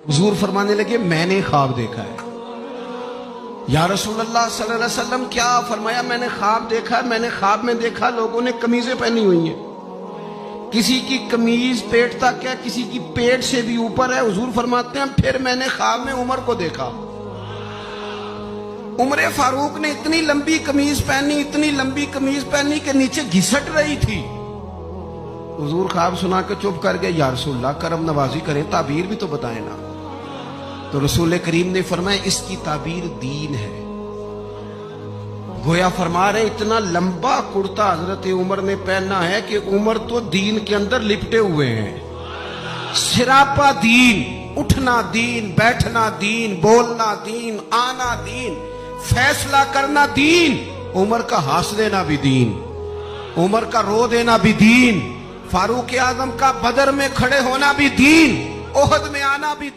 हुजूर फरमाने लगे मैंने ख्वाब देखा है। या रसूलल्लाह सल्लल्लाहु अलैहि वसल्लम, क्या फरमाया? मैंने ख्वाब देखा। मैंने ख्वाब में देखा लोगों ने कमीजें पहनी हुई हैं, किसी की कमीज पेट तक है, किसी की पेट से भी ऊपर है। हुजूर फरमाते हैं फिर मैंने ख्वाब में उमर को देखा। उमर फारूक ने इतनी लंबी कमीज पहनी, इतनी लंबी कमीज पहनी कि नीचे घिसट रही थी। हुजूर ख्वाब सुना के चुप कर गए। या रसूलल्लाह करम नवाजी करें, ताबीर भी तो बताए ना। तो रसूल करीम ने फरमाया इसकी ताबीर दीन है। गोया फरमा रहे इतना लंबा कुर्ता हजरत उमर ने पहना है कि उमर तो दीन के अंदर लिपटे हुए हैं। सिरापा दीन, उठना दीन, बैठना दीन, बोलना दीन, आना दीन, फैसला करना दीन। उमर का हंस देना भी दीन, उमर का रो देना भी दीन, फारूक आजम का बदर में खड़े होना भी दीन, ओहद में आना भी